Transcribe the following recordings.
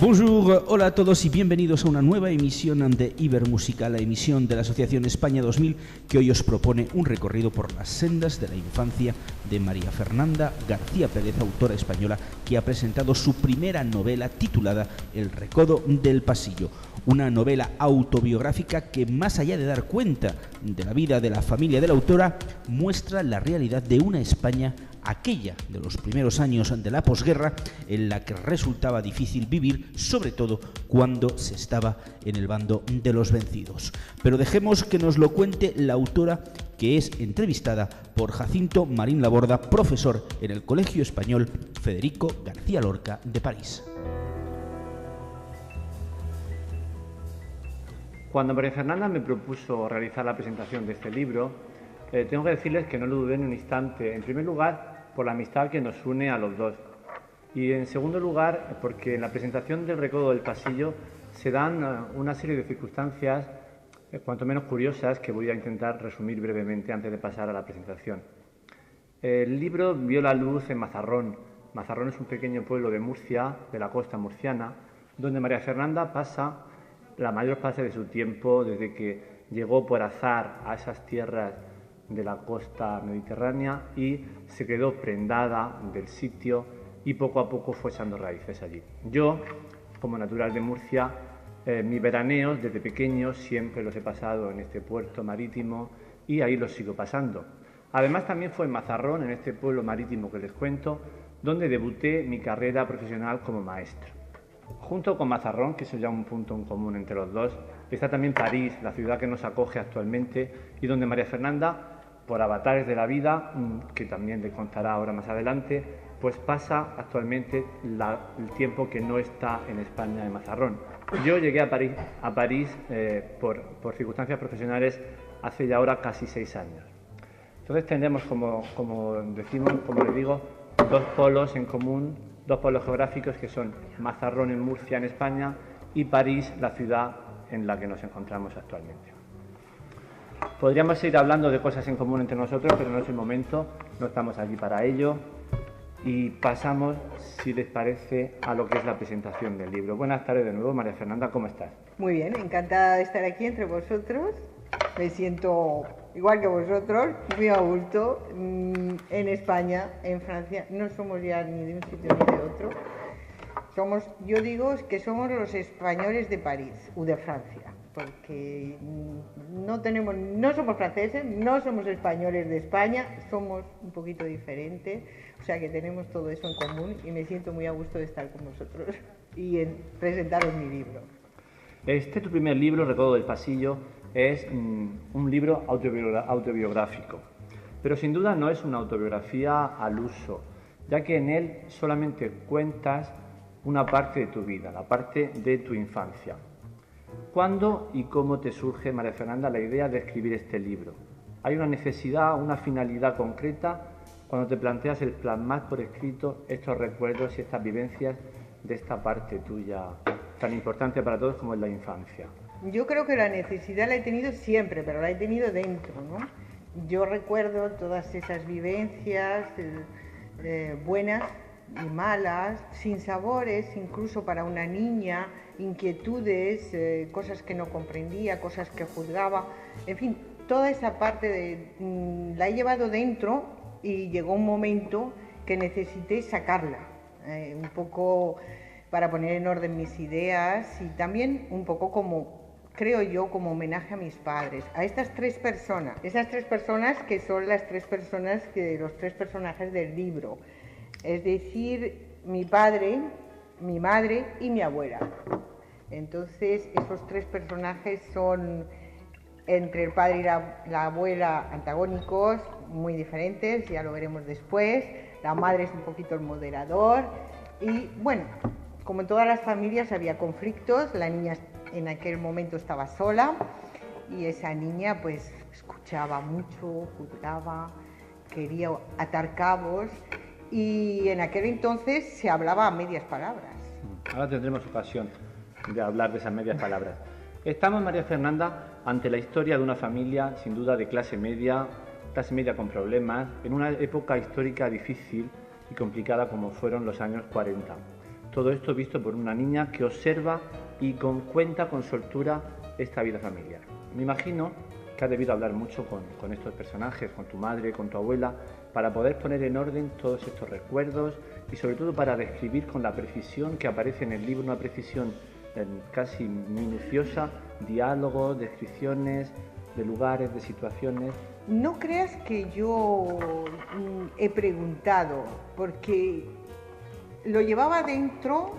Bonjour, hola a todos y bienvenidos a una nueva emisión de Ibermúsica, la emisión de la Asociación España 2000, que hoy os propone un recorrido por las sendas de la infancia de María Fernanda García Pérez, autora española, que ha presentado su primera novela titulada El recodo del pasillo. Una novela autobiográfica que, más allá de dar cuenta de la vida de la familia de la autora, muestra la realidad de una España, aquella de los primeros años de la posguerra, en la que resultaba difícil vivir, sobre todo cuando se estaba en el bando de los vencidos. Pero dejemos que nos lo cuente la autora, que es entrevistada por Jacinto Marín Laborda, profesor en el Colegio Español Federico García Lorca de París. Cuando María Fernanda me propuso realizar la presentación de este libro, tengo que decirles que no lo dudé en un instante. En primer lugar, por la amistad que nos une a los dos. Y en segundo lugar, porque en la presentación del recodo del pasillo se dan una serie de circunstancias, cuanto menos curiosas, que voy a intentar resumir brevemente antes de pasar a la presentación. El libro vio la luz en Mazarrón. Mazarrón es un pequeño pueblo de Murcia, de la costa murciana, donde María Fernanda pasa la mayor parte de su tiempo desde que llegó por azar a esas tierras de la costa mediterránea y se quedó prendada del sitio y poco a poco fue echando raíces allí. Yo, como natural de Murcia, mis veraneos desde pequeño siempre los he pasado en este puerto marítimo y ahí los sigo pasando. Además, también fue en Mazarrón, en este pueblo marítimo que les cuento, donde debuté mi carrera profesional como maestro. Junto con Mazarrón, que es ya un punto en común entre los dos, está también París, la ciudad que nos acoge actualmente y donde María Fernanda, por avatares de la vida, que también le contará ahora más adelante, pues pasa actualmente el tiempo que no está en España, en Mazarrón. Yo llegué a París por circunstancias profesionales hace ya ahora casi 6 años. Entonces tendremos, como decimos, como les digo, dos polos en común, dos polos geográficos que son Mazarrón en Murcia, en España, y París, la ciudad en la que nos encontramos actualmente. Podríamos ir hablando de cosas en común entre nosotros, pero no es el momento, no estamos aquí para ello. Y pasamos, si les parece, a lo que es la presentación del libro. Buenas tardes de nuevo, María Fernanda, ¿cómo estás? Muy bien, encantada de estar aquí entre vosotros. Me siento igual que vosotros, muy a gusto. En España, en Francia, no somos ya ni de un sitio ni de otro. Yo digo que somos los españoles de París o de Francia, porque no somos franceses, no somos españoles de España, somos un poquito diferentes, o sea que tenemos todo eso en común y me siento muy a gusto de estar con vosotros y en presentaros mi libro. Tu primer libro, Recodo del Pasillo, es un libro autobiográfico, pero sin duda no es una autobiografía al uso, ya que en él solamente cuentas una parte de tu vida, la parte de tu infancia. ¿Cuándo y cómo te surge, María Fernanda, la idea de escribir este libro? ¿Hay una necesidad, una finalidad concreta cuando te planteas el plasmar por escrito estos recuerdos y estas vivencias de esta parte tuya tan importante para todos como es la infancia? Yo creo que la necesidad la he tenido siempre, pero la he tenido dentro, ¿no? Yo recuerdo todas esas vivencias buenas y malas, sin sabores, incluso para una niña, inquietudes, cosas que no comprendía, cosas que juzgaba, en fin, toda esa parte la he llevado dentro y llegó un momento que necesité sacarla, un poco para poner en orden mis ideas y también un poco como, creo yo, como homenaje a mis padres, a estas tres personas, esas tres personas que son las tres personas, los tres personajes del libro. Es decir, mi padre, mi madre y mi abuela. Entonces, esos tres personajes son, entre el padre y la abuela, antagónicos, muy diferentes, ya lo veremos después. La madre es un poquito el moderador. Y bueno, como en todas las familias había conflictos, la niña en aquel momento estaba sola y esa niña pues escuchaba mucho, juzgaba, quería atar cabos. Y en aquel entonces se hablaba a medias palabras. Ahora tendremos ocasión de hablar de esas medias palabras. Estamos, María Fernanda, ante la historia de una familia, sin duda, de clase media con problemas, en una época histórica difícil y complicada como fueron los años 40. Todo esto visto por una niña que observa y cuenta con soltura esta vida familiar. Me imagino que has debido hablar mucho con estos personajes, con tu madre, con tu abuela, para poder poner en orden todos estos recuerdos y sobre todo para describir con la precisión que aparece en el libro, una precisión casi minuciosa, diálogos, descripciones de lugares, de situaciones. No creas que yo he preguntado, porque lo llevaba dentro,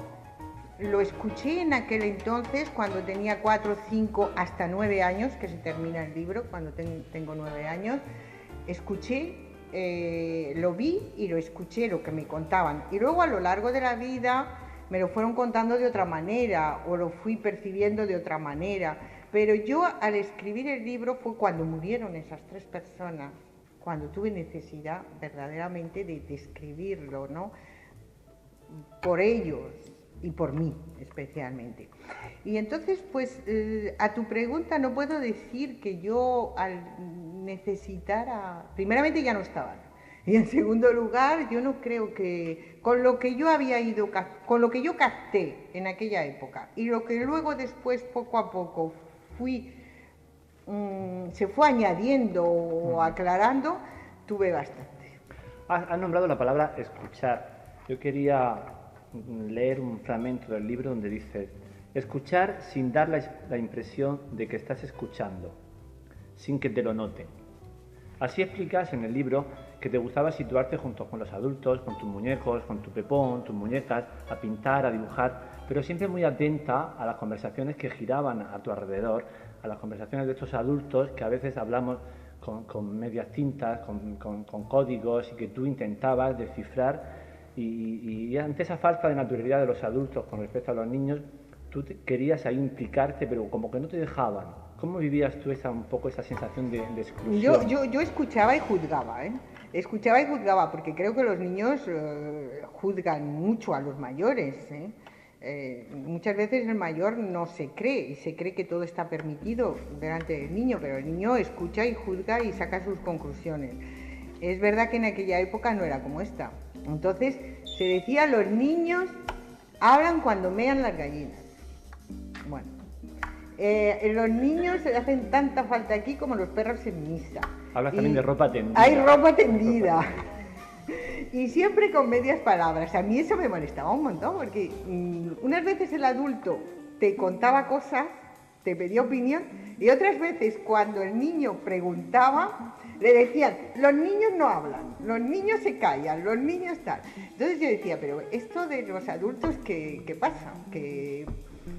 lo escuché en aquel entonces cuando tenía 4, 5, hasta 9 años, que se termina el libro, cuando tengo 9 años, escuché, lo vi y lo escuché, lo que me contaban. Y luego a lo largo de la vida me lo fueron contando de otra manera o lo fui percibiendo de otra manera. Pero yo al escribir el libro fue cuando murieron esas 3 personas, cuando tuve necesidad verdaderamente de escribirlo, ¿no? Por ellos y por mí especialmente. Y entonces, pues, a tu pregunta no puedo decir que yo al necesitar, primeramente ya no estaban. Y en segundo lugar, yo no creo que con lo que yo había ido, con lo que yo capté en aquella época y lo que luego después poco a poco se fue añadiendo o aclarando, tuve bastante. Has nombrado la palabra escuchar. Yo quería leer un fragmento del libro donde dice: escuchar sin dar la impresión de que estás escuchando, sin que te lo noten. Así explicas en el libro que te gustaba situarte junto con los adultos, con tus muñecos, con tu pepón, tus muñecas, a pintar, a dibujar, pero siempre muy atenta a las conversaciones que giraban a tu alrededor, a las conversaciones de estos adultos que a veces hablamos con medias tintas, con códigos y que tú intentabas descifrar y ante esa falta de naturalidad de los adultos con respecto a los niños, tú querías ahí implicarte, pero como que no te dejaban. ¿Cómo vivías tú un poco esa sensación de exclusión? Yo escuchaba y juzgaba, ¿eh? Escuchaba y juzgaba, porque creo que los niños juzgan mucho a los mayores, ¿eh? Muchas veces el mayor no se cree y se cree que todo está permitido delante del niño, pero el niño escucha y juzga y saca sus conclusiones. Es verdad que en aquella época no era como esta. Entonces se decía: los niños hablan cuando mean las gallinas. Bueno, los niños se hacen tanta falta aquí como los perros en misa. Hablas también de ropa tendida. Hay ropa tendida. Y siempre con medias palabras. A mí eso me molestaba un montón, porque unas veces el adulto te contaba cosas, te pedía opinión, y otras veces cuando el niño preguntaba, le decían: los niños no hablan, los niños se callan, los niños tal. Entonces yo decía: pero esto de los adultos, ¿qué pasa? Que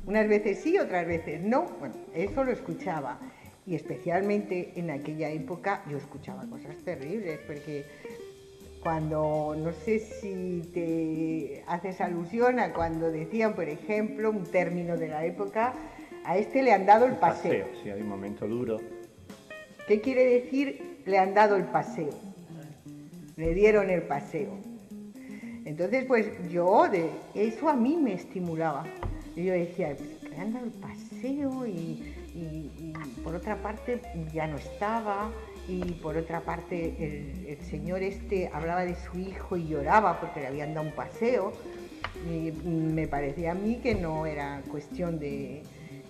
unas veces sí, otras veces no. Bueno, eso lo escuchaba. Y especialmente en aquella época yo escuchaba cosas terribles, porque cuando, no sé si te haces alusión a cuando decían, por ejemplo, un término de la época: a este le han dado el paseo. Sí, hay un momento duro. ¿Qué quiere decir le han dado el paseo? Le dieron el paseo. Entonces, pues eso a mí me estimulaba. Y yo decía: le han dado el paseo y por otra parte ya no estaba. Y por otra parte el señor hablaba de su hijo y lloraba porque le habían dado un paseo, y me parecía a mí que no era cuestión de...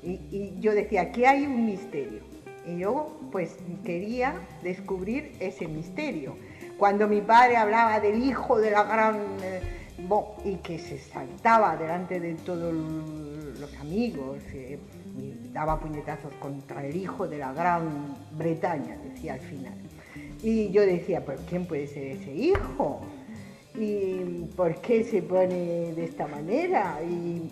Y yo decía: aquí hay un misterio, y yo pues quería descubrir ese misterio. Cuando mi padre hablaba del hijo de la gran... y que se saltaba delante de todos los amigos, y daba puñetazos contra el hijo de la Gran Bretaña, decía al final. Y yo decía: ¿pero quién puede ser ese hijo? ¿Y por qué se pone de esta manera? Y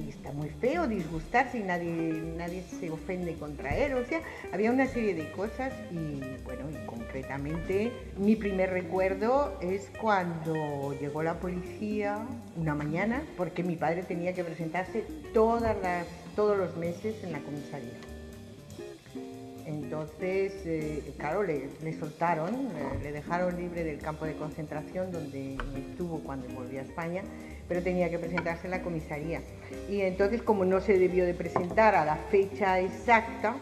está muy feo disgustarse y nadie se ofende contra él. O sea, había una serie de cosas y bueno, y concretamente mi primer recuerdo es cuando llegó la policía una mañana, porque mi padre tenía que presentarse todos los meses en la comisaría. Entonces, claro, le soltaron, le dejaron libre del campo de concentración donde estuvo cuando volvió a España, pero tenía que presentarse en la comisaría. Y entonces, como no se debió de presentar a la fecha exacta,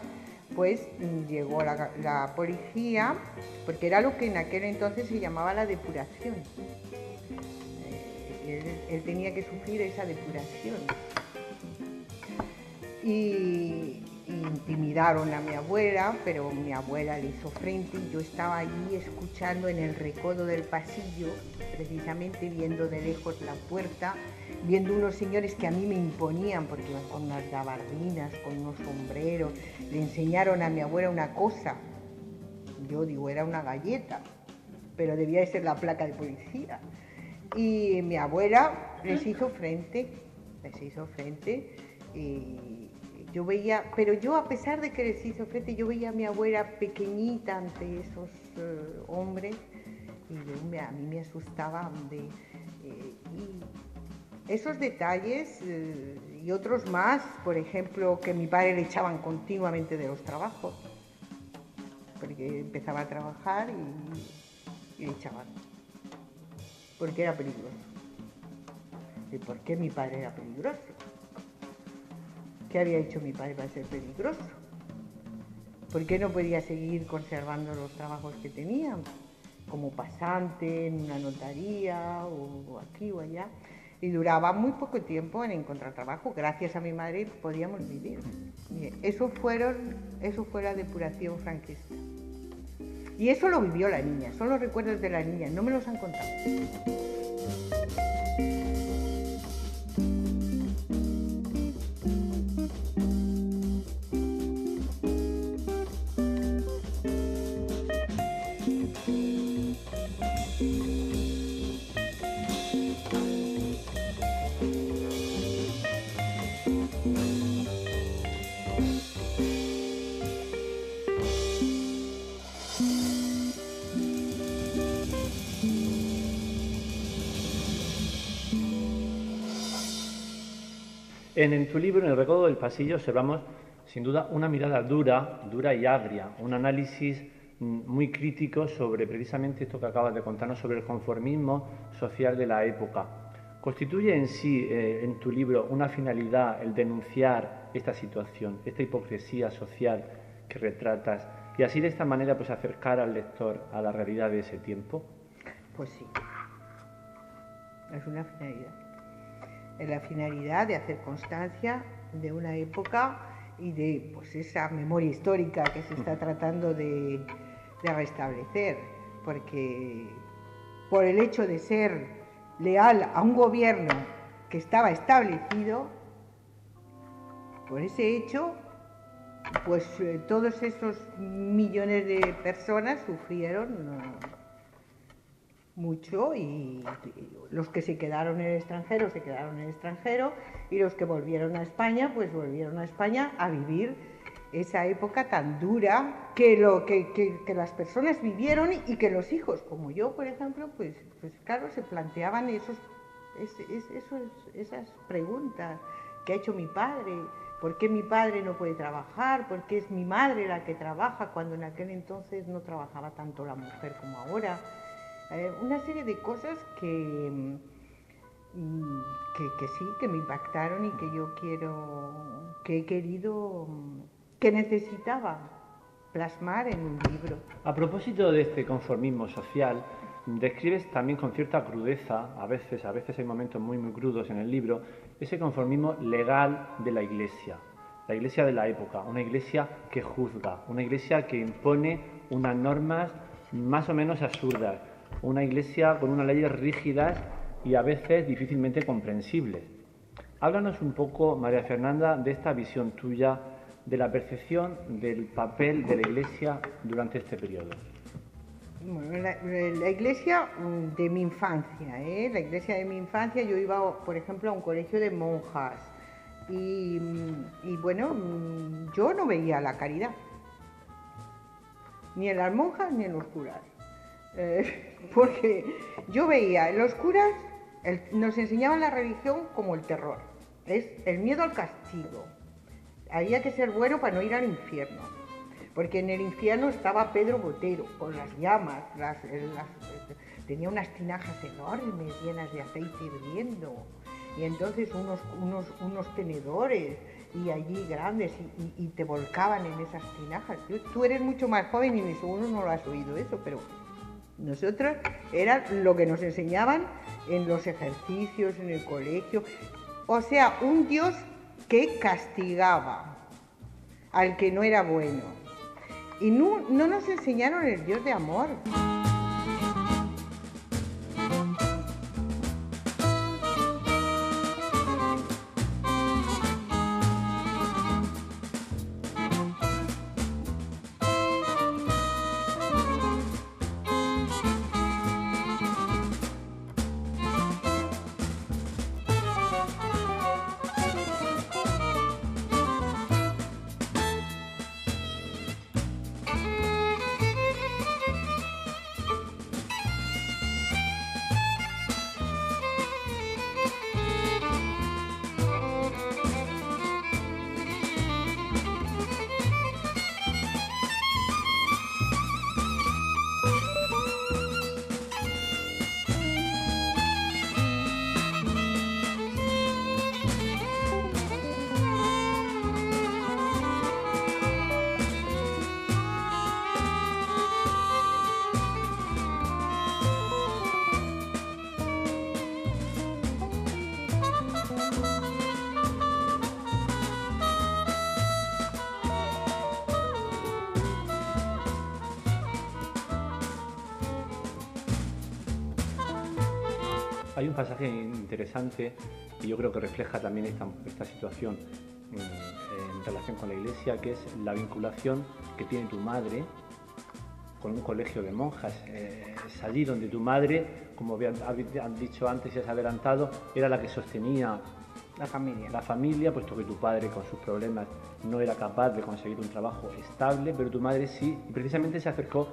pues llegó la policía, porque era lo que en aquel entonces se llamaba la depuración. porque él tenía que sufrir esa depuración. Y intimidaron a mi abuela, pero mi abuela le hizo frente y yo estaba allí escuchando en el recodo del pasillo, precisamente viendo de lejos la puerta, viendo unos señores que a mí me imponían porque iban con unas gabardinas, con unos sombreros, le enseñaron a mi abuela una cosa, yo digo era una galleta, pero debía de ser la placa de policía, y mi abuela les hizo frente y yo veía, pero yo a pesar de que les hizo frente, yo veía a mi abuela pequeñita ante esos hombres y a mí me asustaba y esos detalles y otros más, por ejemplo, que mi padre le echaban continuamente de los trabajos, porque empezaba a trabajar y le echaban, porque era peligroso. ¿Y por qué mi padre era peligroso? ¿Qué había hecho mi padre para ser peligroso? ¿Por qué no podía seguir conservando los trabajos que tenía? Como pasante en una notaría o aquí o allá. Y duraba muy poco tiempo en encontrar trabajo. Gracias a mi madre podíamos vivir. Eso fue la depuración franquista. Y eso lo vivió la niña, son los recuerdos de la niña, no me los han contado. En tu libro, en el recodo del pasillo, observamos sin duda una mirada dura y agria, un análisis muy crítico sobre precisamente esto que acabas de contarnos, sobre el conformismo social de la época. ¿Constituye en sí, en tu libro, una finalidad el denunciar esta situación, esta hipocresía social que retratas, y así de esta manera pues acercar al lector a la realidad de ese tiempo? Pues sí, es una finalidad. Es la finalidad de hacer constancia de una época y de pues, esa memoria histórica que se está tratando de restablecer, porque por el hecho de ser leal a un gobierno que estaba establecido, por ese hecho, pues todos esos millones de personas sufrieron mucho y los que se quedaron en el extranjero se quedaron en el extranjero y los que volvieron a España pues volvieron a España a vivir esa época tan dura que las personas vivieron y que los hijos como yo por ejemplo pues claro se planteaban esas preguntas que ha hecho mi padre, ¿por qué mi padre no puede trabajar? ¿Por qué es mi madre la que trabaja cuando en aquel entonces no trabajaba tanto la mujer como ahora? Una serie de cosas que sí, que me impactaron y que he querido, que necesitaba plasmar en un libro. A propósito de este conformismo social, describes también con cierta crudeza, a veces hay momentos muy crudos en el libro, ese conformismo legal de la Iglesia de la época, una Iglesia que juzga, una Iglesia que impone unas normas más o menos absurdas, una Iglesia con unas leyes rígidas y a veces difícilmente comprensibles. Háblanos un poco, María Fernanda, de esta visión tuya de la percepción del papel de la Iglesia durante este periodo. Bueno, la Iglesia de mi infancia, la Iglesia de mi infancia, yo iba, por ejemplo, a un colegio de monjas y bueno, yo no veía la caridad, ni en las monjas ni en los curas. Porque yo veía en los curas, nos enseñaban la religión como el terror, es el miedo al castigo. Había que ser bueno para no ir al infierno, porque en el infierno estaba Pedro Botero con las llamas, tenía unas tinajas enormes llenas de aceite hirviendo y entonces unos tenedores y allí grandes y te volcaban en esas tinajas. Tú eres mucho más joven y seguro no lo has oído eso, pero Nosotros era lo que nos enseñaban en los ejercicios, en el colegio. O sea, un Dios que castigaba al que no era bueno. Y no nos enseñaron el Dios de amor. Hay un pasaje interesante y yo creo que refleja también esta situación en relación con la Iglesia, que es la vinculación que tiene tu madre con un colegio de monjas. Es allí donde tu madre, como han dicho antes y has adelantado, era la que sostenía la familia, puesto que tu padre con sus problemas no era capaz de conseguir un trabajo estable, pero tu madre sí, y precisamente se acercó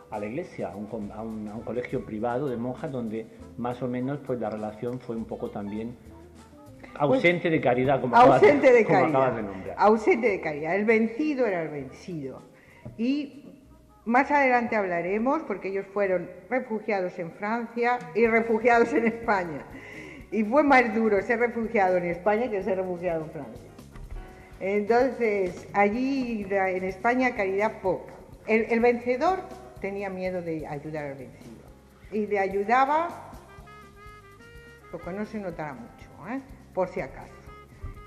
a la iglesia, a un colegio privado de monjas, donde más o menos pues la relación fue un poco también ausente de caridad, como acabas de nombrar. Ausente de caridad, el vencido era el vencido. Y más adelante hablaremos, porque ellos fueron refugiados en Francia y refugiados en España. Y fue más duro ser refugiado en España que ser refugiado en Francia. Entonces, allí en España caridad poca. El vencedor tenía miedo de ayudar al vencido y le ayudaba porque no se notara mucho, por si acaso.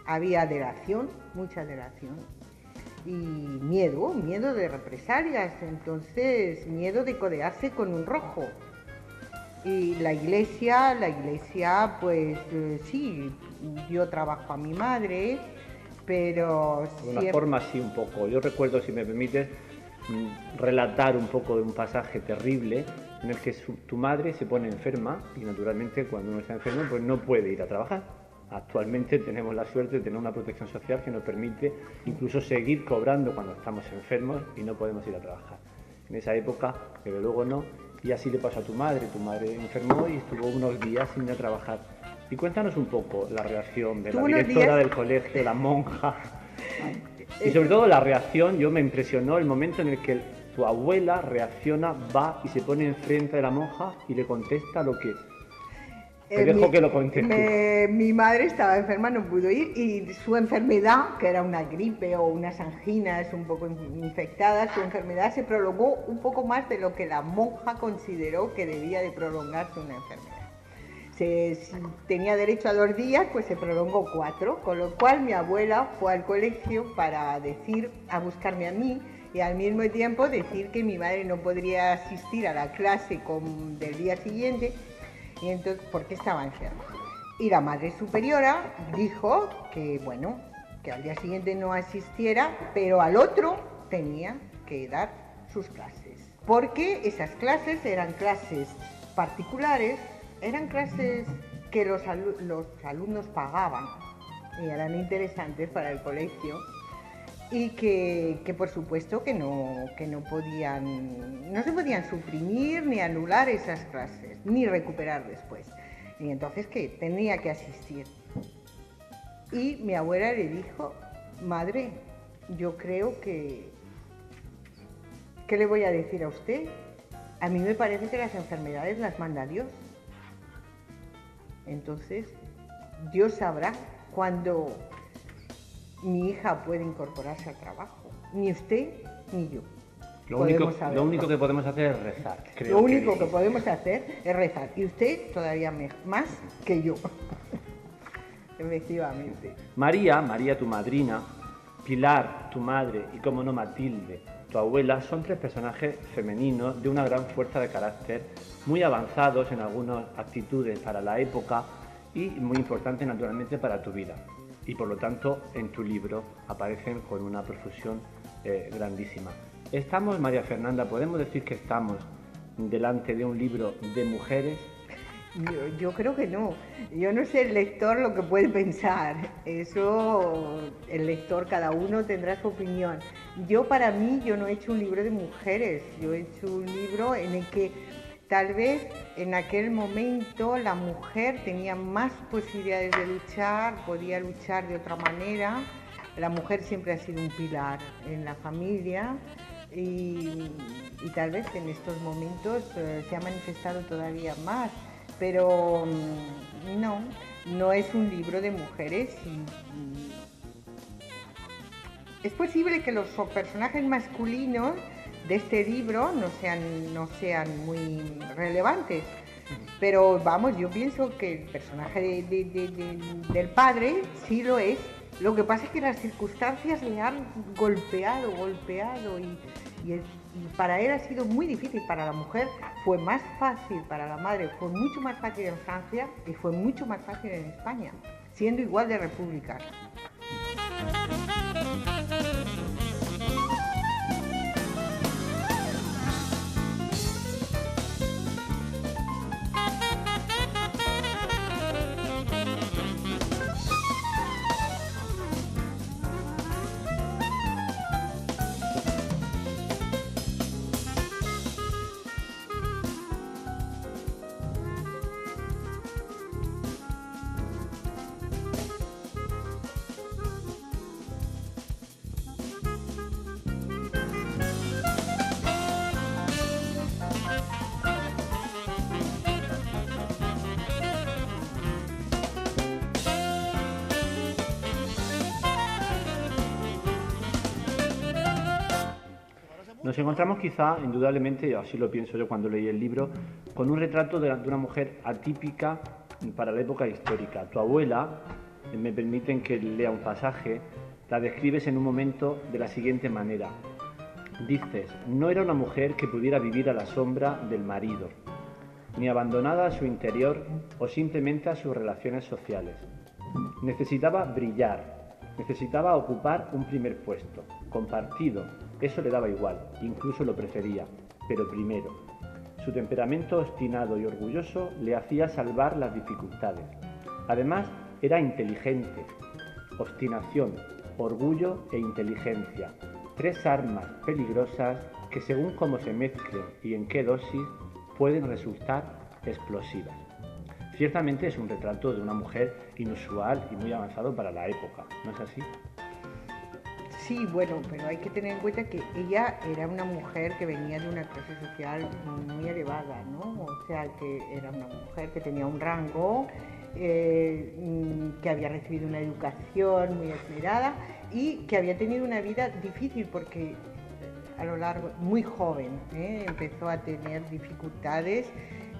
Había adheración, mucha adheración y miedo de represalias, entonces miedo de codearse con un rojo. Y la iglesia pues sí, dio trabajo a mi madre, pero de una forma así un poco. Yo recuerdo, si me permites, relatar un poco de un pasaje terrible en el que tu madre se pone enferma y naturalmente cuando uno está enfermo pues no puede ir a trabajar. Actualmente tenemos la suerte de tener una protección social que nos permite incluso seguir cobrando cuando estamos enfermos y no podemos ir a trabajar. En esa época, pero luego no, y así le pasó a tu madre enfermó y estuvo unos días sin ir a trabajar. Y cuéntanos un poco la reacción de la directora del colegio, la monja. Y sobre todo la reacción, yo me impresionó el momento en el que tu abuela reacciona, va y se pone enfrente de la monja y le contesta lo que... Te dejo que lo conteste. Mi madre estaba enferma, no pudo ir y su enfermedad, que era una gripe o unas anginas un poco infectadas, su enfermedad se prolongó un poco más de lo que la monja consideró que debía de prolongarse una enfermedad. Si tenía derecho a 2 días, pues se prolongó 4, con lo cual mi abuela fue al colegio para a buscarme a mí y al mismo tiempo decir que mi madre no podría asistir a la clase del día siguiente y entonces porque estaba enferma. Y la madre superiora dijo que bueno, que al día siguiente no asistiera, pero al otro tenía que dar sus clases, porque esas clases eran clases particulares. Eran clases que los alumnos pagaban y eran interesantes para el colegio y que por supuesto que no se podían suprimir ni anular esas clases, ni recuperar después. Y entonces que tenía que asistir. Y mi abuela le dijo, madre, yo creo que... ¿Qué le voy a decir a usted? A mí me parece que las enfermedades las manda Dios. Entonces, Dios sabrá cuándo mi hija puede incorporarse al trabajo. Ni usted ni yo. Lo podemos saber. Lo único que podemos hacer es rezar. Lo único que podemos hacer es rezar. Y usted todavía más que yo. Efectivamente. María, tu madrina, Pilar, tu madre, y como no Matilde, tu abuela, son tres personajes femeninos de una gran fuerza de carácter, muy avanzados en algunas actitudes para la época y muy importantes naturalmente para tu vida. Y por lo tanto en tu libro aparecen con una profusión grandísima. Estamos, María Fernanda, podemos decir que estamos delante de un libro de mujeres. Yo creo que no. Yo no sé el lector lo que puede pensar. Eso, el lector, cada uno tendrá su opinión. Para mí, yo no he hecho un libro de mujeres. Yo he hecho un libro en el que tal vez en aquel momento la mujer tenía más posibilidades de luchar, podía luchar de otra manera. La mujer siempre ha sido un pilar en la familia. Y tal vez en estos momentos se ha manifestado todavía más. Pero no es un libro de mujeres es posible que los personajes masculinos de este libro no sean muy relevantes, pero vamos, yo pienso que el personaje del padre sí lo es. Lo que pasa es que las circunstancias le han golpeado y para él ha sido muy difícil. Para la mujer fue más fácil, para la madre fue mucho más fácil en Francia y fue mucho más fácil en España, siendo igual de repúblicas. Nos encontramos quizá, indudablemente, así lo pienso yo cuando leí el libro, con un retrato de una mujer atípica para la época histórica. Tu abuela, me permiten que lea un pasaje, la describes en un momento de la siguiente manera. Dices, no era una mujer que pudiera vivir a la sombra del marido, ni abandonada a su interior o simplemente a sus relaciones sociales. Necesitaba brillar, necesitaba ocupar un primer puesto, compartido. Eso le daba igual, incluso lo prefería, pero primero. Su temperamento obstinado y orgulloso le hacía salvar las dificultades. Además, era inteligente. Obstinación, orgullo e inteligencia. Tres armas peligrosas que según cómo se mezclen y en qué dosis pueden resultar explosivas. Ciertamente es un retrato de una mujer inusual y muy avanzado para la época, ¿no es así? Sí, bueno, pero hay que tener en cuenta que ella era una mujer que venía de una clase social muy elevada, ¿no? O sea, que era una mujer que tenía un rango, que había recibido una educación muy esmerada y que había tenido una vida difícil porque a lo largo, muy joven, empezó a tener dificultades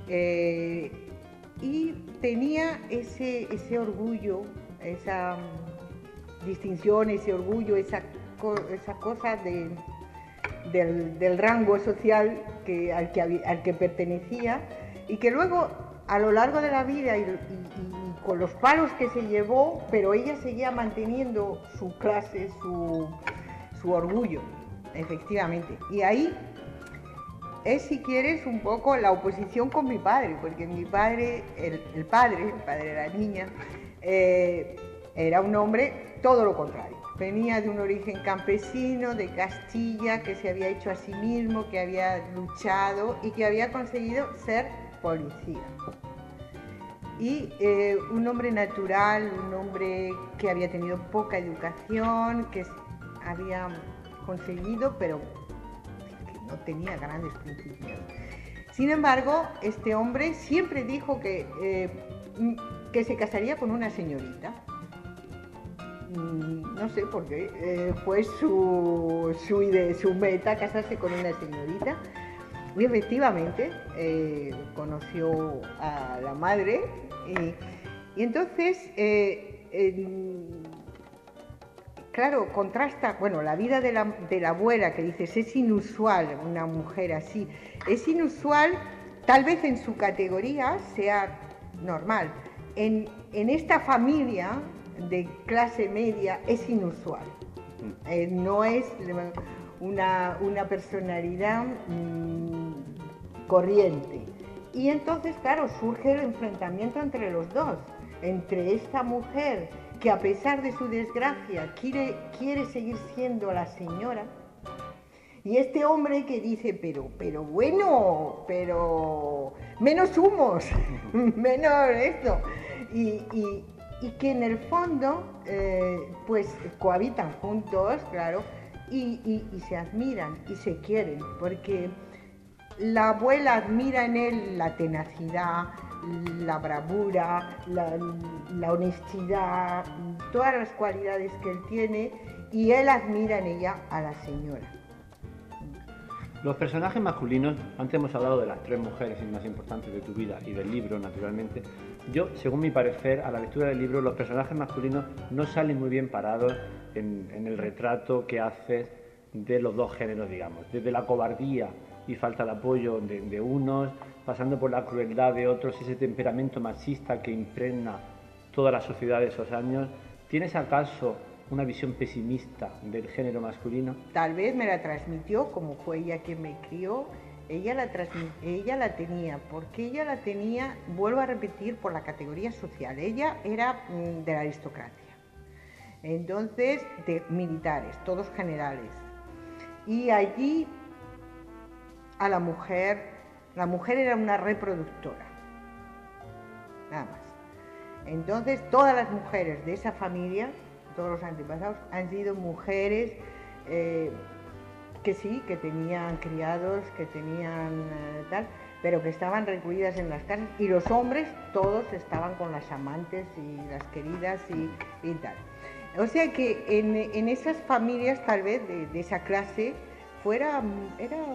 y tenía ese orgullo, esa distinción, ese orgullo, esa cosa del rango social al que pertenecía y que luego a lo largo de la vida y con los palos que se llevó, pero ella seguía manteniendo su clase, su orgullo, efectivamente. Y ahí es, si quieres, un poco la oposición con mi padre, porque mi padre, el padre de la niña, era un hombre todo lo contrario. Venía de un origen campesino, de Castilla, que se había hecho a sí mismo, que había luchado y que había conseguido ser policía. Y un hombre natural, un hombre que había tenido poca educación, que había conseguido, pero que no tenía grandes principios. Sin embargo, este hombre siempre dijo que se casaría con una señorita. no sé por qué, fue su meta casarse con una señorita. Y efectivamente conoció a la madre y entonces, claro, contrasta, bueno, la vida de la abuela, que dices, es inusual una mujer así, es inusual, tal vez en su categoría sea normal. En esta familia de clase media es inusual, no es una personalidad corriente. Y entonces, claro, surge el enfrentamiento entre los dos, entre esta mujer que a pesar de su desgracia quiere seguir siendo la señora, y este hombre que dice, pero bueno, pero menos humos, menos esto, y que en el fondo pues cohabitan juntos, claro, y se admiran y se quieren, porque la abuela admira en él la tenacidad, la bravura, la honestidad, todas las cualidades que él tiene, y él admira en ella a la señora. Los personajes masculinos, antes hemos hablado de las 3 mujeres más importantes de tu vida y del libro, naturalmente. Yo, según mi parecer, a la lectura del libro, los personajes masculinos no salen muy bien parados en el retrato que haces de los dos géneros, digamos. Desde la cobardía y falta de apoyo de unos, pasando por la crueldad de otros, ese temperamento machista que impregna toda la sociedad de esos años. ¿Tienes acaso una visión pesimista del género masculino? Tal vez me la transmitió, como fue ella quien me crió, ella la tenía, porque ella la tenía, vuelvo a repetir, por la categoría social. Ella era de la aristocracia, entonces de militares, todos generales, y allí a la mujer era una reproductora, nada más. Entonces todas las mujeres de esa familia, todos los antepasados, han sido mujeres que sí, que tenían criados, que tenían tal, pero que estaban recluidas en las casas, y los hombres todos estaban con las amantes y las queridas y tal. O sea que en esas familias, tal vez de esa clase, era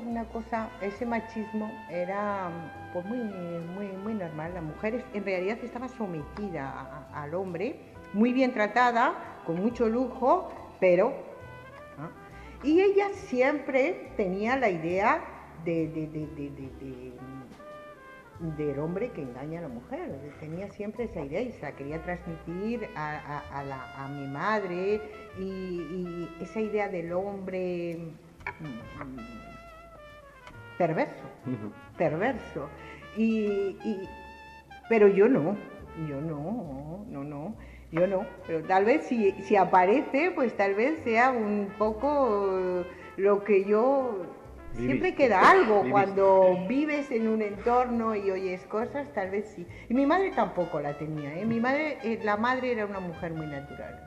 una cosa, ese machismo era pues muy normal. La mujer en realidad estaba sometida al hombre, muy bien tratada, con mucho lujo, pero y ella siempre tenía la idea del hombre que engaña a la mujer. Tenía siempre esa idea y se la quería transmitir a mi madre, y esa idea del hombre perverso. Pero yo no, pero tal vez si aparece, pues tal vez sea un poco lo que yo... Siempre queda algo cuando vives en un entorno y oyes cosas, tal vez sí. Y mi madre tampoco la tenía, ¿eh? La madre era una mujer muy natural.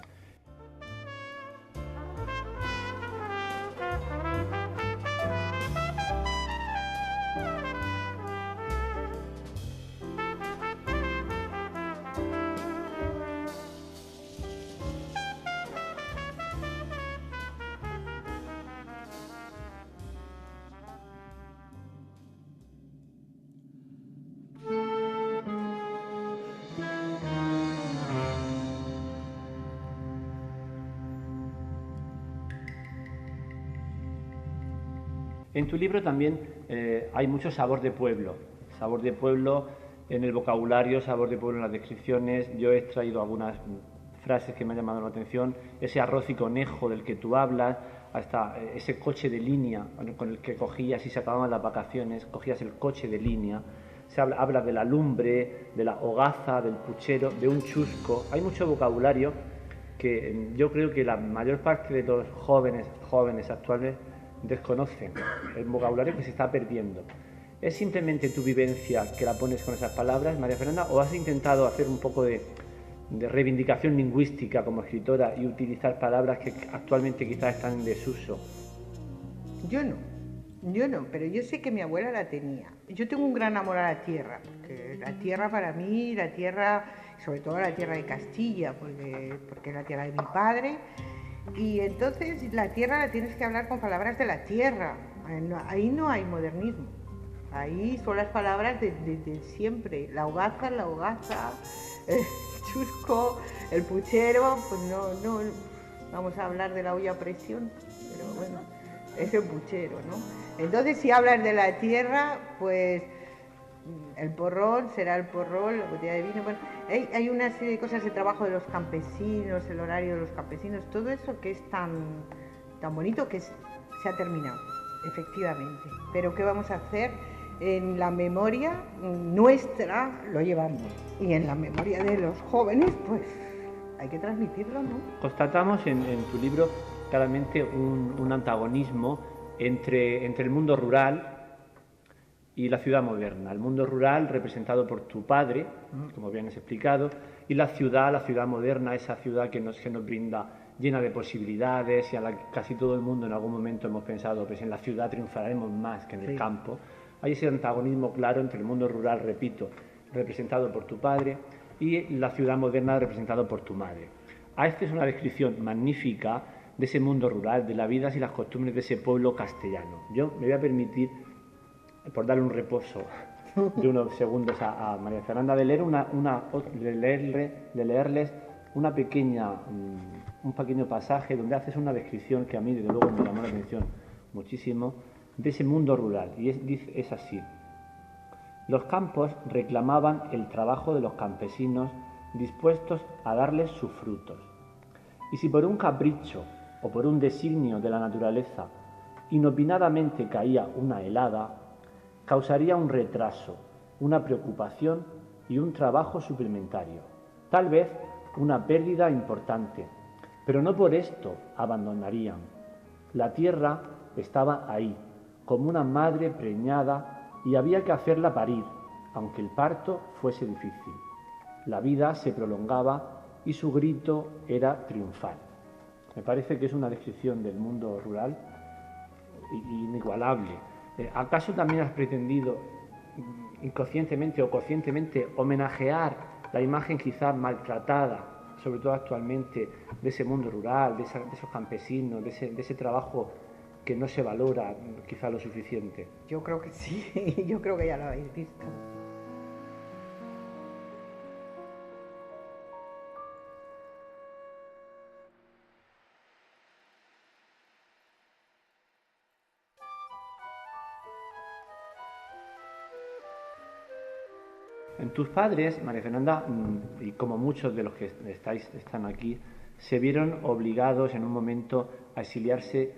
En tu libro también hay mucho sabor de pueblo en el vocabulario, sabor de pueblo en las descripciones. Yo he extraído algunas frases que me han llamado la atención, ese arroz y conejo del que tú hablas, hasta ese coche de línea con el que cogías y se acababan las vacaciones, cogías el coche de línea. Habla de la lumbre, de la hogaza, del puchero, de un chusco. Hay mucho vocabulario que yo creo que la mayor parte de los jóvenes actuales desconocen, el vocabulario que se está perdiendo. ¿Es simplemente tu vivencia que la pones con esas palabras, María Fernanda, o has intentado hacer un poco de reivindicación lingüística como escritora y utilizar palabras que actualmente quizás están en desuso? Yo no, pero yo sé que mi abuela la tenía. Yo tengo un gran amor a la tierra, porque la tierra para mí, la tierra sobre todo la tierra de Castilla, porque es la tierra de mi padre. Y entonces la tierra la tienes que hablar con palabras de la tierra. Ahí no hay modernismo. Ahí son las palabras de siempre. La hogaza, el chusco, el puchero. Pues no vamos a hablar de la olla a presión, pero bueno, es el puchero, ¿no? Entonces, si hablas de la tierra, pues el porrón será el porrón, la botella de vino. Bueno, hay una serie de cosas de trabajo de los campesinos, el horario de los campesinos, todo eso que es tan bonito que se ha terminado, efectivamente. Pero ¿qué vamos a hacer? En la memoria nuestra lo llevamos y en la memoria de los jóvenes, pues hay que transmitirlo, ¿no? Constatamos en tu libro claramente un antagonismo entre el mundo rural y la ciudad moderna. El mundo rural representado por tu padre, como bien has explicado, y la ciudad moderna, esa ciudad que nos brinda llena de posibilidades y a la que casi todo el mundo en algún momento hemos pensado, pues en la ciudad triunfaremos más que en el campo. Hay ese antagonismo claro entre el mundo rural, repito, representado por tu padre, y la ciudad moderna representado por tu madre. Esta es una descripción magnífica de ese mundo rural, de las vidas y las costumbres de ese pueblo castellano. Yo me voy a permitir, por darle un reposo de unos segundos a María Fernanda, de leerles un pequeño pasaje donde haces una descripción que a mí desde luego me llamó la atención muchísimo de ese mundo rural, y es así. Los campos reclamaban el trabajo de los campesinos dispuestos a darles sus frutos. Y si por un capricho o por un designio de la naturaleza inopinadamente caía una helada, causaría un retraso, una preocupación y un trabajo suplementario, tal vez una pérdida importante, pero no por esto abandonarían. La tierra estaba ahí, como una madre preñada, y había que hacerla parir, aunque el parto fuese difícil. La vida se prolongaba y su grito era triunfal. Me parece que es una descripción del mundo rural inigualable. ¿Acaso también has pretendido inconscientemente o conscientemente homenajear la imagen quizás maltratada, sobre todo actualmente, de ese mundo rural, de esos campesinos, de ese trabajo que no se valora quizá lo suficiente? Yo creo que sí, yo creo que ya lo habéis visto. En tus padres, María Fernanda, y como muchos de los que están aquí, se vieron obligados en un momento a exiliarse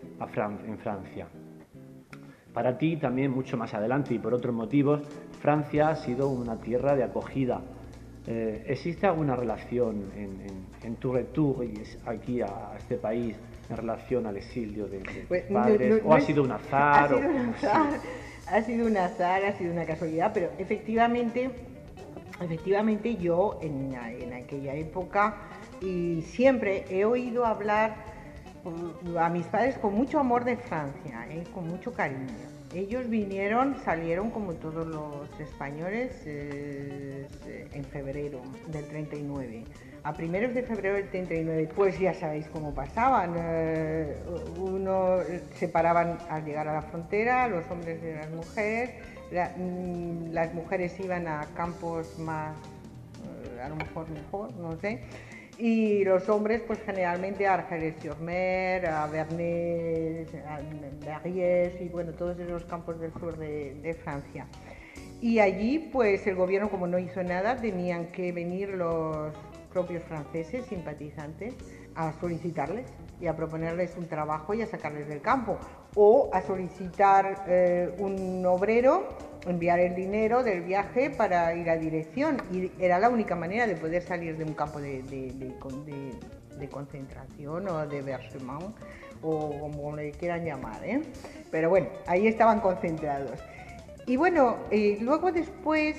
en Francia. Para ti también, mucho más adelante y por otros motivos, Francia ha sido una tierra de acogida. ¿Existe alguna relación en tu retour aquí a este país en relación al exilio de tus padres? ¿O ha sido un azar? Ha sido un azar, ha sido una casualidad, pero efectivamente yo en aquella época, y siempre he oído hablar a mis padres con mucho amor de Francia, con mucho cariño. Ellos salieron como todos los españoles en febrero del 39. A primeros de febrero del 39, pues ya sabéis cómo pasaban. Se paraban al llegar a la frontera, los hombres y las mujeres. Las mujeres iban a campos más, a lo mejor no sé. Y los hombres, pues generalmente a Argelès-sur-Mer, a Vernet, a Verrières y bueno, todos esos campos del sur de Francia. Y allí, pues el gobierno, como no hizo nada, tenían que venir los propios franceses simpatizantes a solicitarles y a proponerles un trabajo y a sacarles del campo, o a solicitar un obrero, enviar el dinero del viaje para ir a dirección, y era la única manera de poder salir de un campo de concentración o de versement, o como le quieran llamar, pero bueno, ahí estaban concentrados. Y bueno, luego después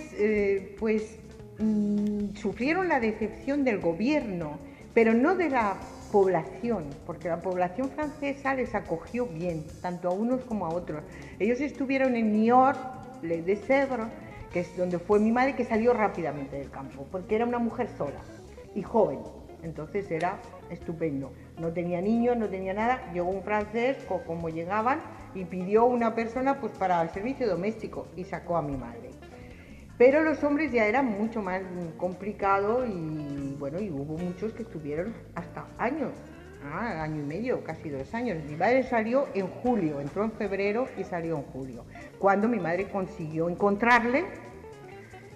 sufrieron la decepción del gobierno, pero no de la población, porque la población francesa les acogió bien, tanto a unos como a otros. Ellos estuvieron en Niort, Les de Sèvres, que es donde fue mi madre, que salió rápidamente del campo, porque era una mujer sola y joven, entonces era estupendo. No tenía niños, no tenía nada, llegó un francés, como llegaban, y pidió una persona pues para el servicio doméstico y sacó a mi madre. Pero los hombres ya era mucho más complicado y bueno, y hubo muchos que estuvieron hasta años, año y medio, casi 2 años. Mi madre salió en julio, entró en febrero y salió en julio. Cuando mi madre consiguió encontrarle,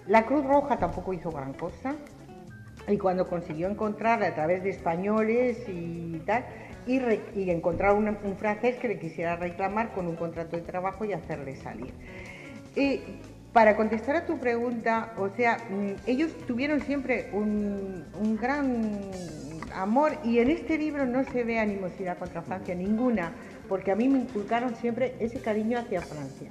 la Cruz Roja tampoco hizo gran cosa, y cuando consiguió encontrarle a través de españoles y tal, y encontrar un francés que le quisiera reclamar con un contrato de trabajo y hacerle salir. Para contestar a tu pregunta, o sea, ellos tuvieron siempre un gran amor, y en este libro no se ve animosidad contra Francia, ninguna, porque a mí me inculcaron siempre ese cariño hacia Francia.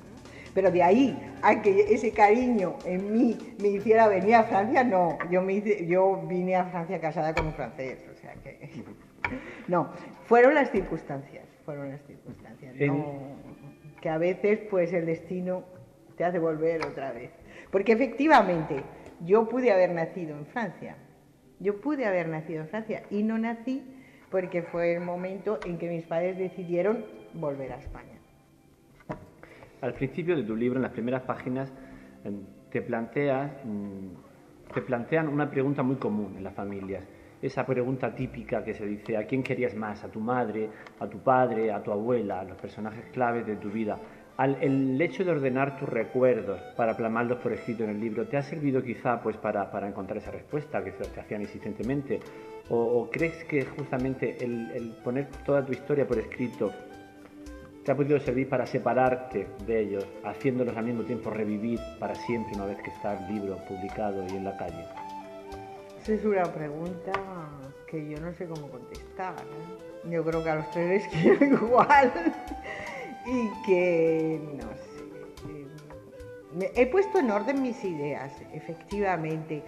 Pero de ahí a que ese cariño en mí me hiciera venir a Francia, no. Yo vine a Francia casada con un francés, o sea que... No, fueron las circunstancias, ¿no? Que a veces pues el destino te hace volver otra vez. Porque efectivamente yo pude haber nacido en Francia, y no nací porque fue el momento en que mis padres decidieron volver a España. Al principio de tu libro, en las primeras páginas, te plantean una pregunta muy común en las familias. Esa pregunta típica que se dice: ¿a quién querías más? ¿A tu madre, a tu padre, a tu abuela, a los personajes claves de tu vida? El hecho de ordenar tus recuerdos para plasmarlos por escrito en el libro, ¿te ha servido quizá pues para encontrar esa respuesta que te hacían insistentemente? ¿O crees que justamente el poner toda tu historia por escrito te ha podido servir para separarte de ellos, haciéndolos al mismo tiempo revivir para siempre una vez que está el libro publicado y en la calle? Esa es una pregunta que yo no sé cómo contestar, ¿eh? Yo creo que a los 3 les quiero igual y que, no sé, he puesto en orden mis ideas, efectivamente,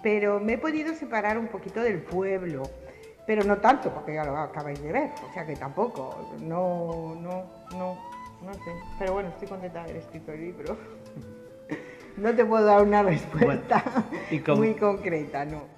pero me he podido separar un poquito del pueblo. Pero no tanto, porque ya lo acabáis de ver, o sea que tampoco, no sé. Pero bueno, estoy contenta de haber escrito el libro. No te puedo dar una respuesta muy concreta, no.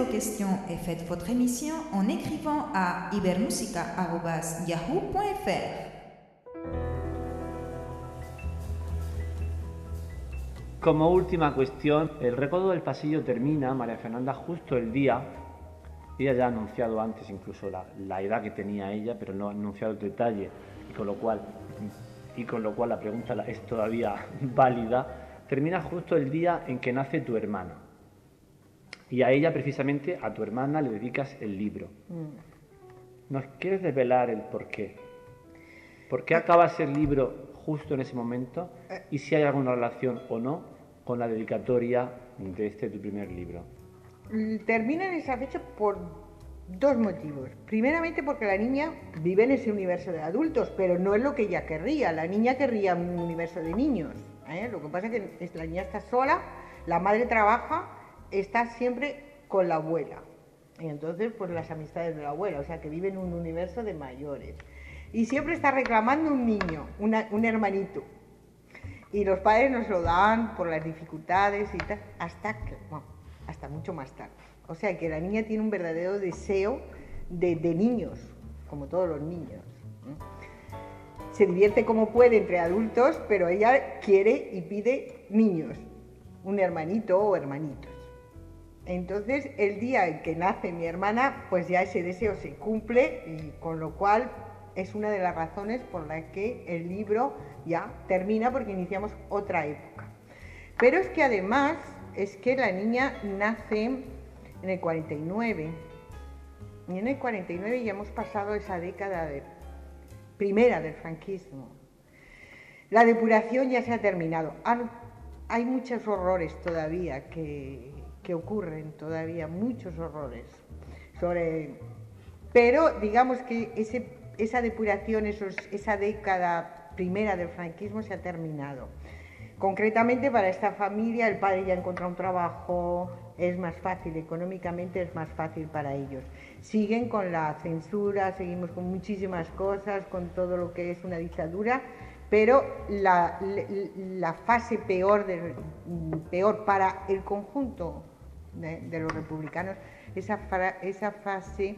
vos questions et faites votre émission en écrivant à ibermusica@yahoo.fr. Como última cuestión, el recuerdo del pasillo termina, María Fernanda, justo el día. Ella ya ha anunciado antes incluso la edad que tenía ella, pero no ha anunciado el detalle, y con lo cual la pregunta es todavía válida. Termina justo el día en que nace tu hermana. Y a ella, precisamente, a tu hermana, le dedicas el libro. ¿Nos quieres desvelar el por qué? ¿Por qué acabas el libro justo en ese momento? Y si hay alguna relación o no con la dedicatoria de tu primer libro. Termina en esa fecha por dos motivos. Primeramente porque la niña vive en ese universo de adultos, pero no es lo que ella querría. La niña querría un universo de niños. Lo que pasa es que la niña está sola, la madre trabaja, está siempre con la abuela. Y entonces, pues las amistades de la abuela, o sea que vive en un universo de mayores. Y siempre está reclamando un niño, un hermanito. Y los padres nos lo dan por las dificultades y tal, hasta mucho más tarde. O sea que la niña tiene un verdadero deseo de niños, como todos los niños. Se divierte como puede entre adultos, pero ella quiere y pide niños, un hermanito o hermanitos. Entonces, el día en que nace mi hermana, pues ya ese deseo se cumple, y con lo cual es una de las razones por las que el libro ya termina, porque iniciamos otra época. Pero es que además es que la niña nace en el 49, y en el 49 ya hemos pasado esa década primera del franquismo. La depuración ya se ha terminado. Hay muchos horrores todavía que ocurren, todavía muchos horrores. Pero digamos que esa depuración, esa década primera del franquismo se ha terminado. Concretamente para esta familia, el padre ya ha encontrado un trabajo, es más fácil, económicamente es más fácil para ellos. Siguen con la censura, seguimos con muchísimas cosas, con todo lo que es una dictadura, pero la fase peor para el conjunto de los republicanos, esa fase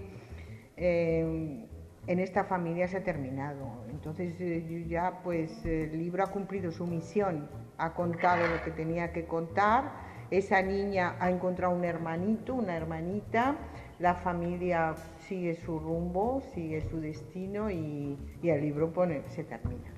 en esta familia se ha terminado. Entonces ya pues el libro ha cumplido su misión, ha contado lo que tenía que contar, esa niña ha encontrado un hermanito, una hermanita, la familia sigue su rumbo, sigue su destino y el libro se termina.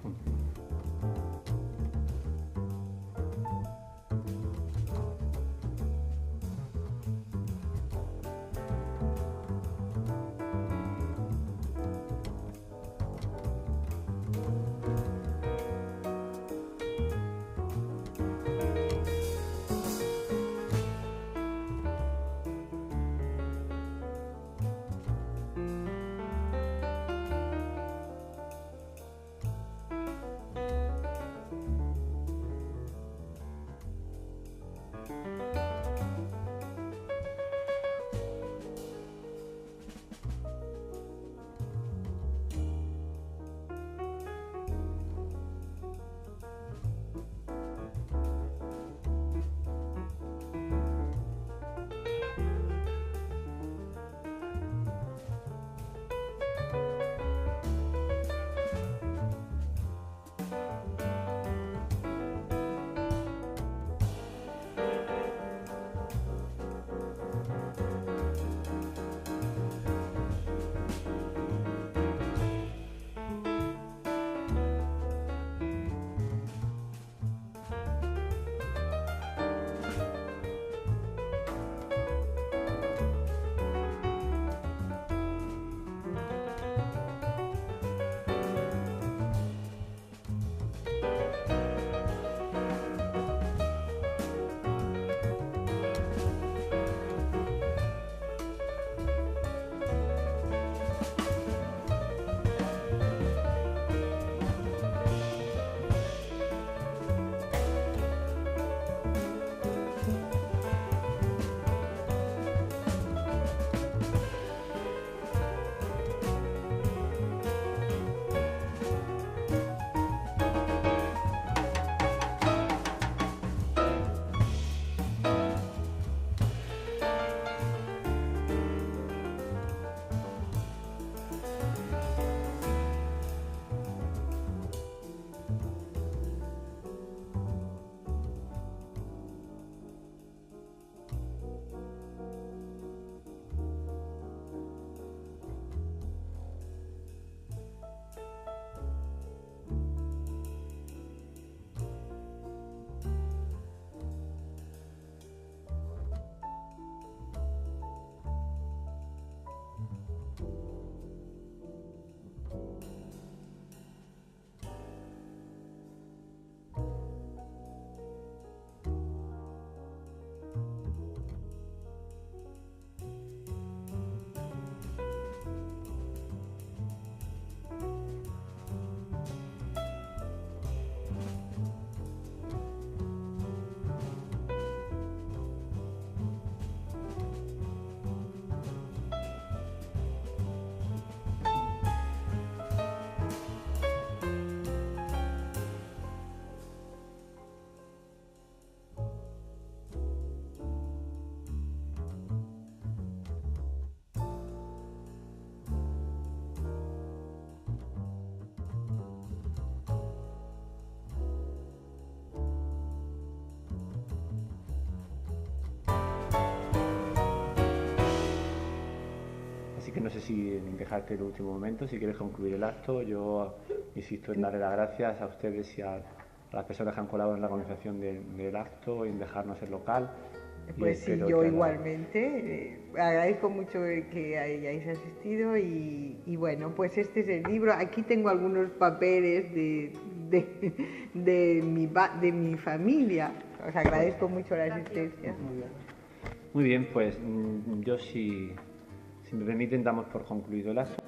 que no sé si dejarte el último momento, si quieres concluir el acto. Yo insisto en darle las gracias a ustedes y a las personas que han colaborado en la organización del acto, en dejarnos el local. Pues sí, yo igualmente. Agradezco mucho que hayáis asistido y bueno, pues este es el libro. Aquí tengo algunos papeles de mi familia. Os agradezco mucho la asistencia. Muy bien, pues yo si me permiten damos por concluido el acto.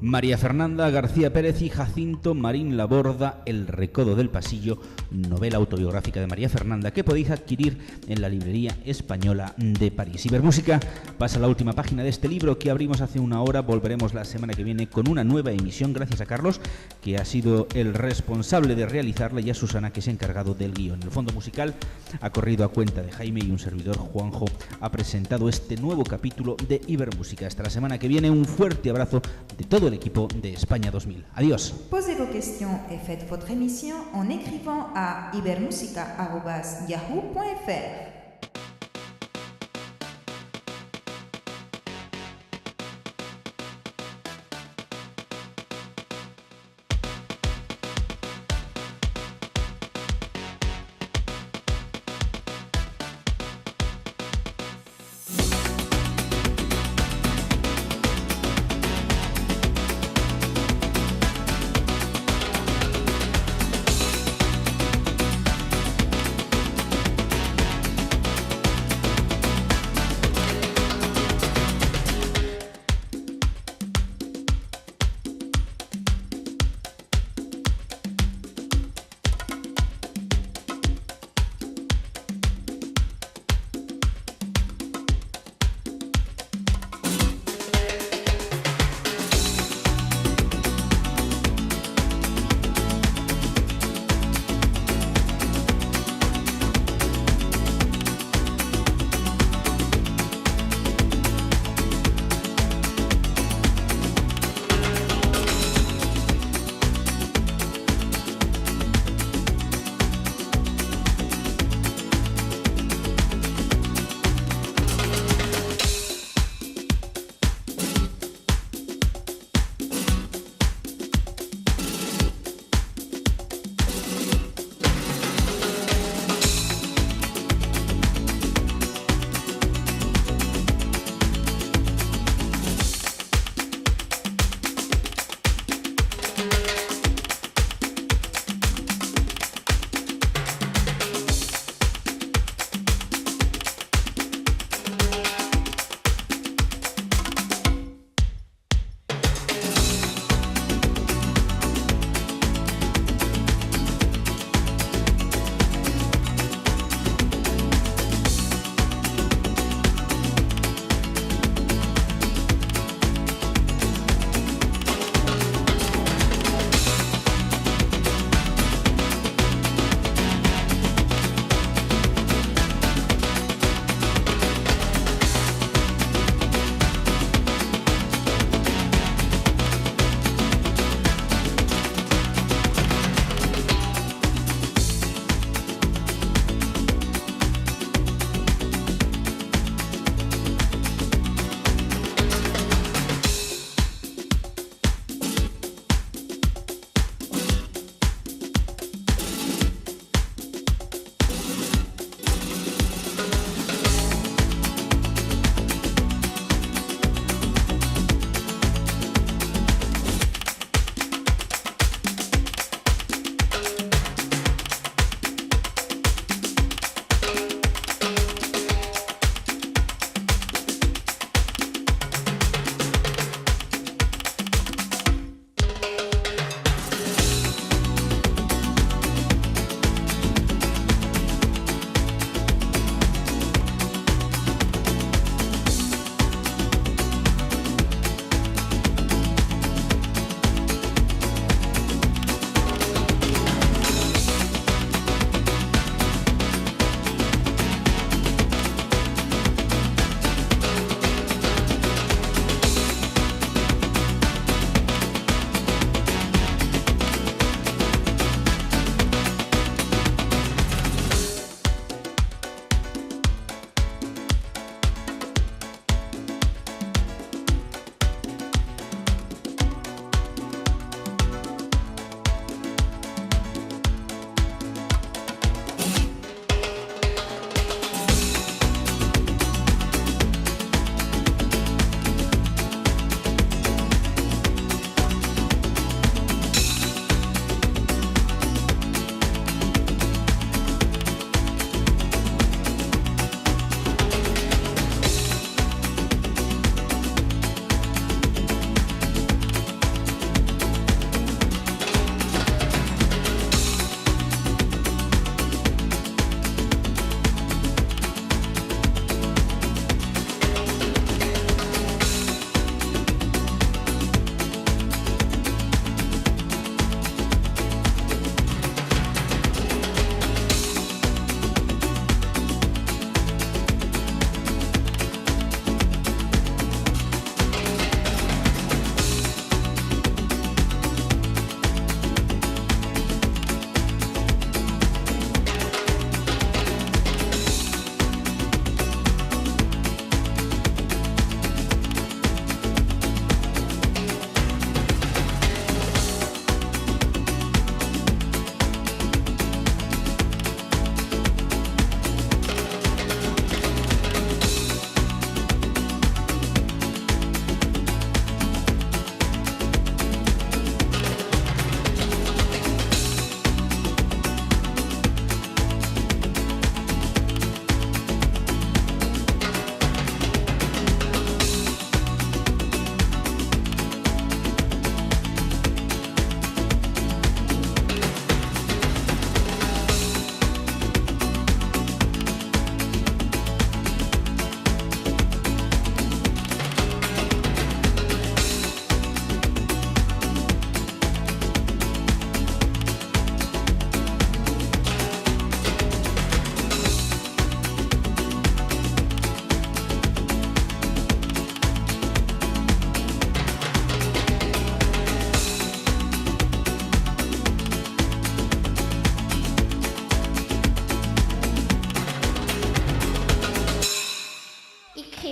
María Fernanda García Pérez y Jacinto Marín Laborda, El recodo del pasillo, novela autobiográfica de María Fernanda que podéis adquirir en la librería española de París. Ibermúsica pasa la última página de este libro que abrimos hace una hora. Volveremos la semana que viene con una nueva emisión, gracias a Carlos, que ha sido el responsable de realizarla, y a Susana, que se ha encargado del guión. El fondo musical ha corrido a cuenta de Jaime, y un servidor, Juanjo, ha presentado este nuevo capítulo de Ibermúsica. Hasta la semana que viene, un fuerte abrazo de todo el equipo de España 2000. Adiós. Posez vos questions et faites votre émission en écrivant à ibermusica@yahoo.fr.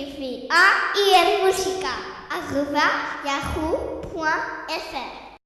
écrivez à ibermusica@yahoo.fr.